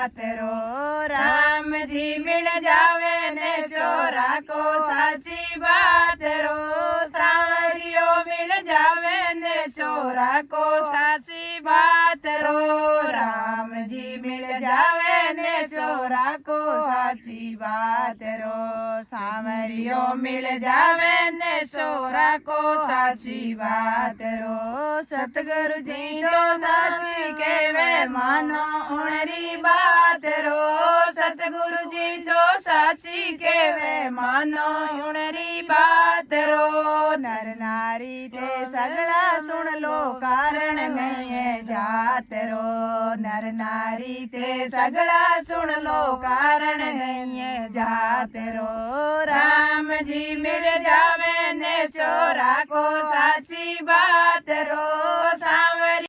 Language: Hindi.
बात रो। राम जी मिल जावे ने छोरा को साची बात रो। सांवरियो मिल जावे ने छोरा को साची बात रो। राम जी मिल जावे ने छोरा को साची बात रो। सांवरियो मिल जावे ने छोरा को साची बात रो। सतगुरु जी तो साची केवे मानो उनरी बात रो। सतगुरु जी तो साची केवे मानो उनरी बात रो। नर नारी ते सगला सुन लो कारण नहीं है जात रो। नर नारी ते सगला सुन लो कारण नहीं है जात रो। राम जी मिल जावे ने छोरा को साची बात रो। सांवरी